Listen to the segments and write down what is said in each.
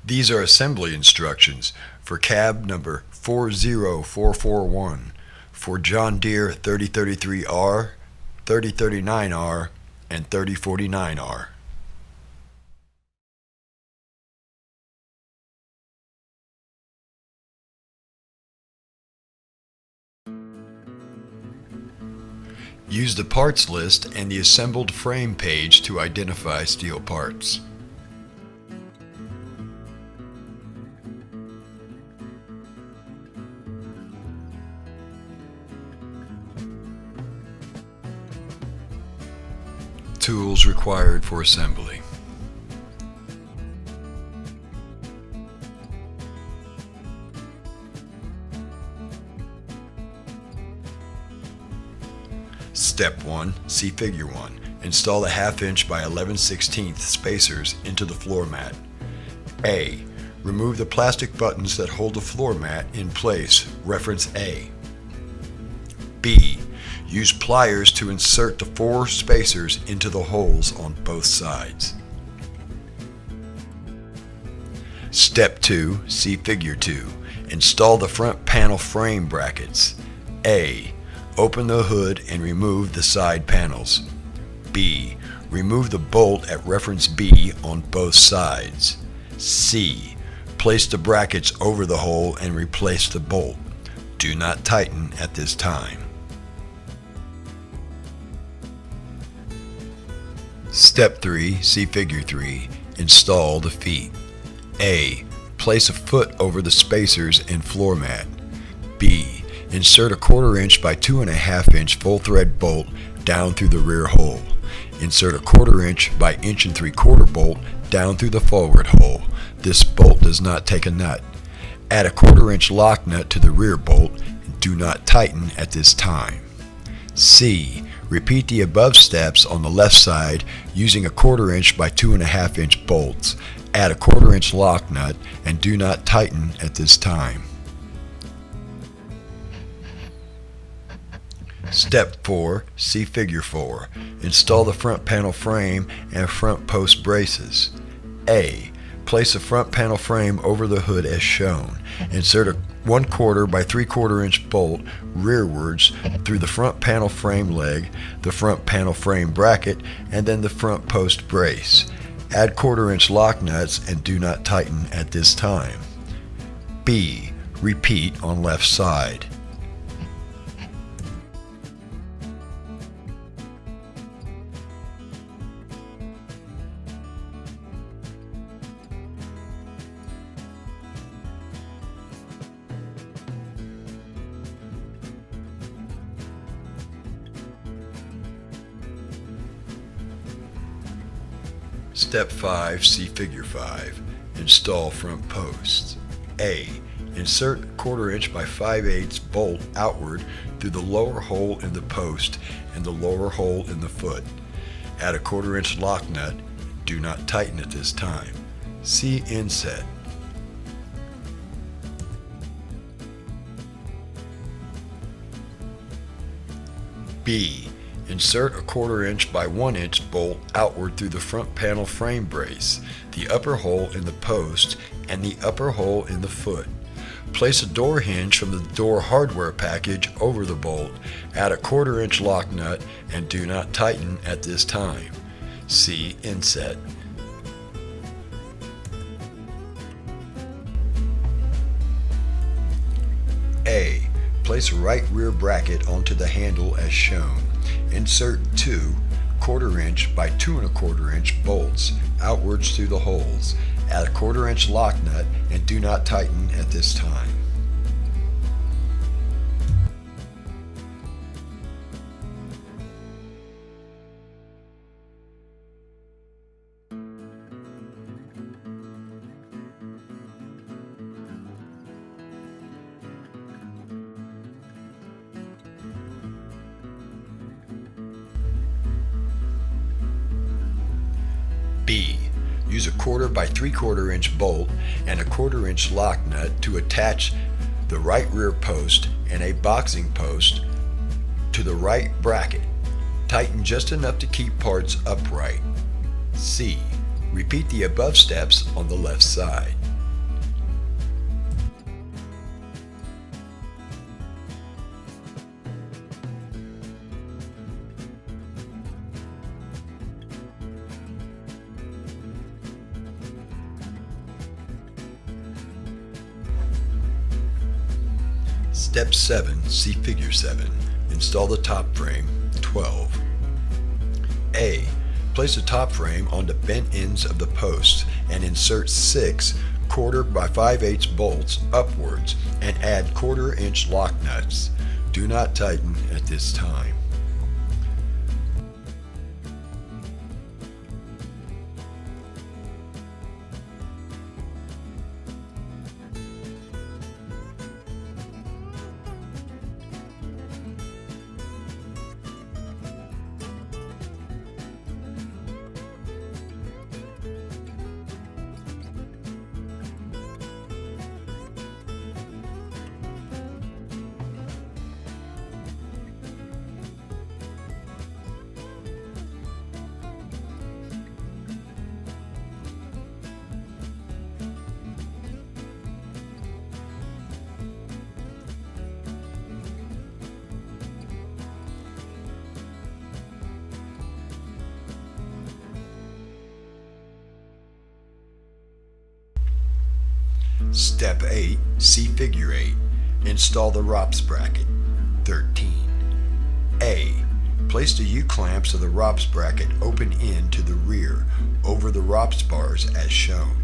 These are assembly instructions for cab number 40441 for John Deere 3033R, 3039R, and 3049R. Use the parts list and the assembled frame page to identify steel parts. Tools required for assembly. Step 1. See Figure 1. Install the 1/2 inch by 11/16 spacers into the floor mat. A. Remove the plastic buttons that hold the floor mat in place. Reference A. B. Use pliers to insert the 4 spacers into the holes on both sides. Step 2. See Figure 2. Install the front panel frame brackets. A. Open the hood and remove the side panels. B. Remove the bolt at reference B on both sides. C. Place the brackets over the hole and replace the bolt. Do not tighten at this time. Step 3. See Figure 3. Install the feet. A. Place a foot over the spacers and floor mat. B. Insert a 1/4 inch by 2.5 inch full thread bolt down through the rear hole. Insert a 1/4 inch by 1 3/4 bolt down through the forward hole. This bolt does not take a nut. Add a 1/4 inch lock nut to the rear bolt and do not tighten at this time. C. Repeat the above steps on the left side using a 1/4 inch by 2.5 inch bolts. Add a 1/4 inch lock nut and do not tighten at this time. Step 4. See Figure 4. Install the front panel frame and front post braces. A. Place the front panel frame over the hood as shown. Insert a 1/4 by 3/4 inch bolt rearwards through the front panel frame leg, the front panel frame bracket, and then the front post brace. Add 1/4 inch lock nuts and do not tighten at this time. B. Repeat on left side. Step 5. See Figure 5. Install front posts. A. Insert 1/4 inch by 5/8 bolt outward through the lower hole in the post and the lower hole in the foot. Add a 1/4 inch lock nut. Do not tighten at this time. See Inset. B. Insert a 1/4 inch by 1 inch bolt outward through the front panel frame brace, the upper hole in the post, and the upper hole in the foot. Place a door hinge from the door hardware package over the bolt. Add a 1/4 inch lock nut and do not tighten at this time. See Inset. A. Place a right rear bracket onto the handle as shown. Insert 2 1/4 inch by 2 1/4 inch bolts outwards through the holes. Add a 1/4 inch lock nut and do not tighten at this time. B. Use a 1/4 by 3/4 inch bolt and a 1/4 inch lock nut to attach the right rear post and a boxing post to the right bracket. Tighten just enough to keep parts upright. C. Repeat the above steps on the left side. Step 7, see Figure 7. Install the top frame. 12. A. Place the top frame on the bent ends of the posts and insert 6 1/4 by 5/8 bolts upwards and add 1/4 inch lock nuts. Do not tighten at this time. Step 8, see Figure 8. Install the ROPS bracket. 13. A. Place the U-clamps of the ROPS bracket open end to the rear over the ROPS bars as shown.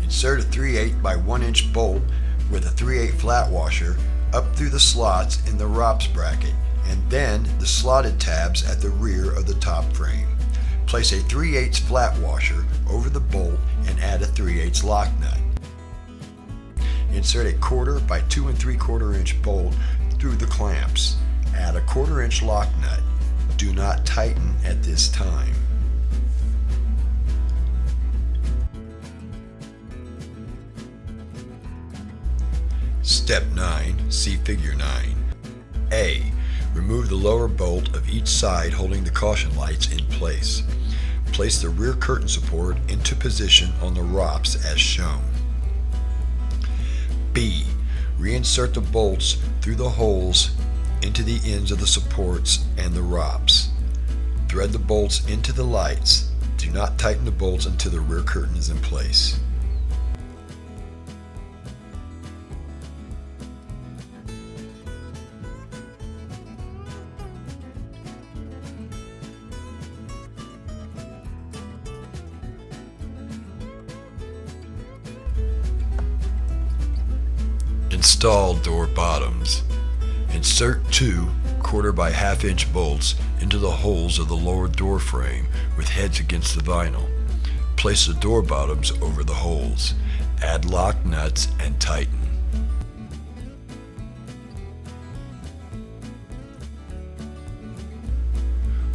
Insert a 3/8 by 1 inch bolt with a 3/8 flat washer up through the slots in the ROPS bracket and then the slotted tabs at the rear of the top frame. Place a 3/8 flat washer over the bolt and add a 3/8 lock nut. Insert a 1/4 by 2 3/4 inch bolt through the clamps. Add a 1/4 inch lock nut. Do not tighten at this time. Step 9, see Figure 9. A. Remove the lower bolt of each side holding the caution lights in place. Place the rear curtain support into position on the ROPS as shown. B. Reinsert the bolts through the holes into the ends of the supports and the ROPS. Thread the bolts into the lights. Do not tighten the bolts until the rear curtain is in place. Install door bottoms. Insert 2 1/4 by 1/2 inch bolts into the holes of the lower door frame with heads against the vinyl. Place the door bottoms over the holes. Add lock nuts and tighten.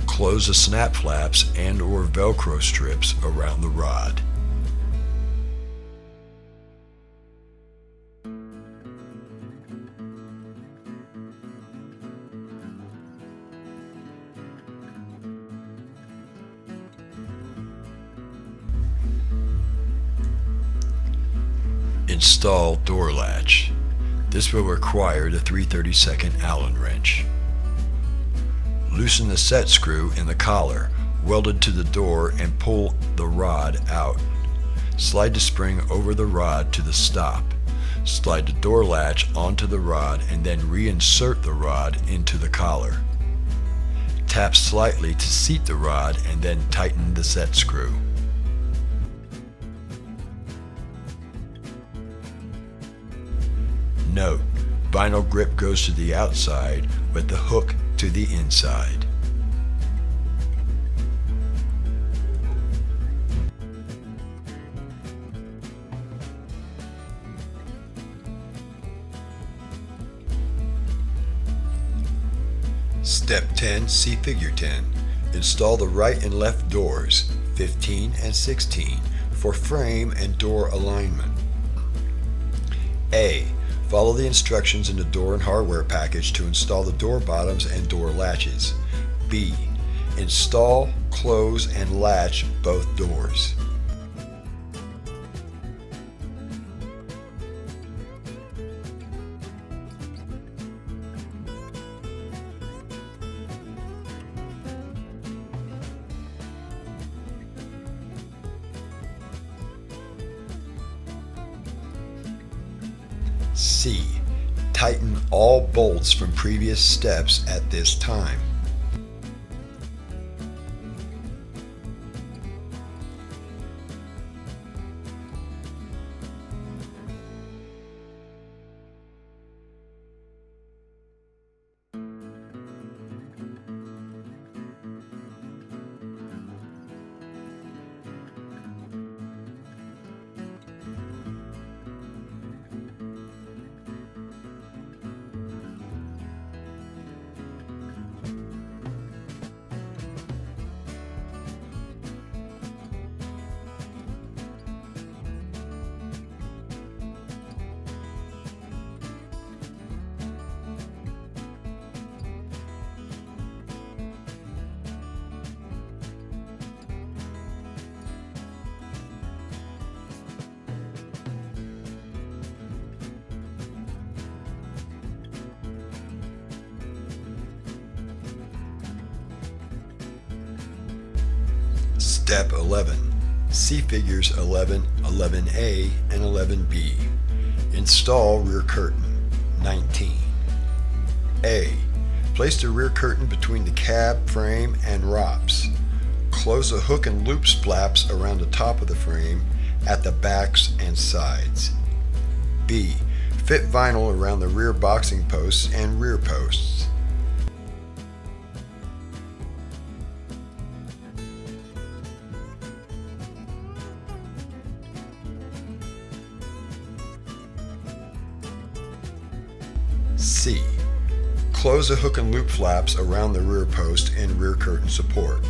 Close the snap flaps and/or Velcro strips around the rod. Install door latch. This will require the 3/32 Allen wrench. Loosen the set screw in the collar welded to the door and pull the rod out. Slide the spring over the rod to the stop. Slide the door latch onto the rod and then reinsert the rod into the collar. Tap slightly to seat the rod and then tighten the set screw. Note, vinyl grip goes to the outside with the hook to the inside. Step 10, see Figure 10. Install the right and left doors, 15 and 16, for frame and door alignment. A. Follow the instructions in the door and hardware package to install the door bottoms and door latches. B. Install, close, and latch both doors. C. Tighten all bolts from previous steps at this time. Step 11. See figures 11, 11A, and 11B. Install rear curtain. 19. A. Place the rear curtain between the cab frame and ROPS. Close the hook and loop flaps around the top of the frame at the backs and sides. B. Fit vinyl around the rear boxing posts and rear posts. C. Close the hook and loop flaps around the rear post and rear curtain support.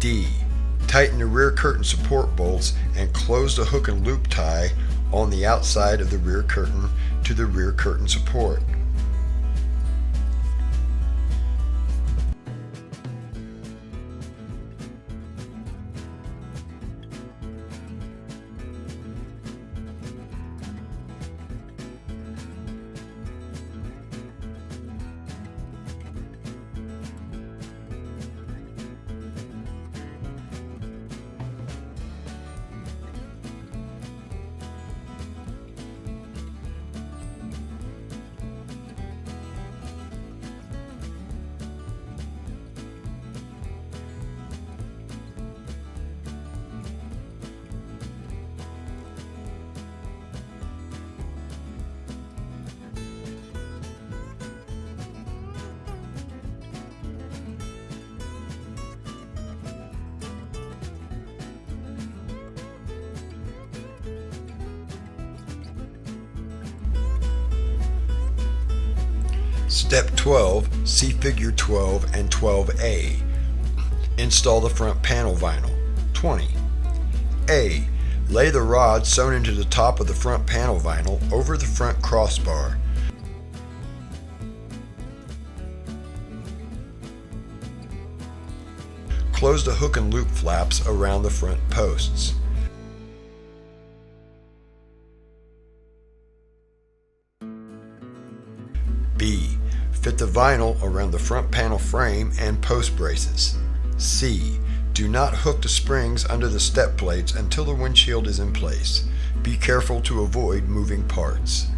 D. Tighten the rear curtain support bolts and close the hook and loop tie on the outside of the rear curtain to the rear curtain support. Step 12, see figure 12 and 12A. Install the front panel vinyl. 20. A. Lay the rod sewn into the top of the front panel vinyl over the front crossbar. Close the hook and loop flaps around the front posts. B. Fit the vinyl around the front panel frame and post braces. C. Do not hook the springs under the step plates until the windshield is in place. Be careful to avoid moving parts.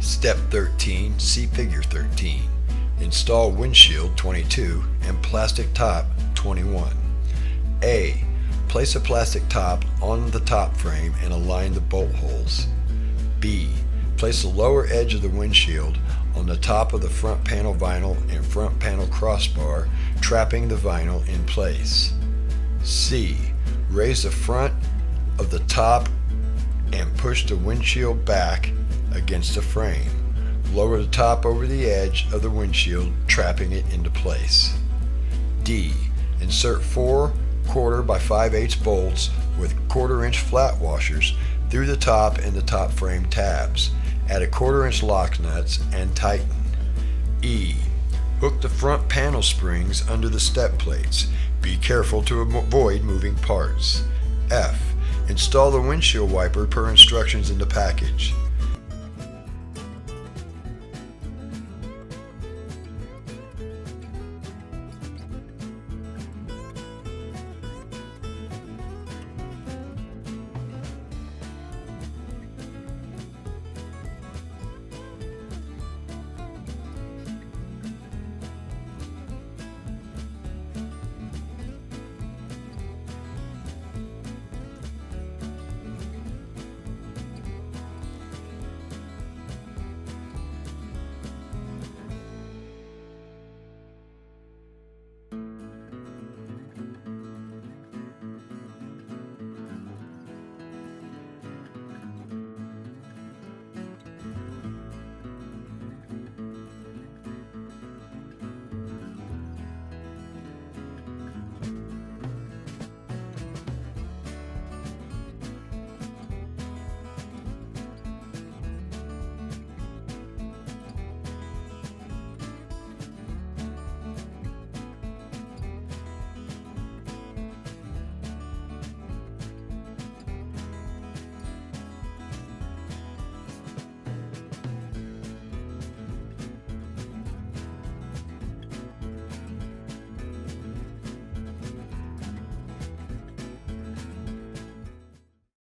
Step 13, see figure 13. Install windshield 22 and plastic top 21. A. Place a plastic top on the top frame and align the bolt holes. B. Place the lower edge of the windshield on the top of the front panel vinyl and front panel crossbar, trapping the vinyl in place. C. Raise the front of the top and push the windshield back against the frame. Lower the top over the edge of the windshield, trapping it into place. D. Insert 4 1/4 by 5/8 bolts with 1/4 inch flat washers through the top and the top frame tabs. Add a 1/4 inch lock nuts and tighten. E. Hook the front panel springs under the step plates. Be careful to avoid moving parts. F. Install the windshield wiper per instructions in the package.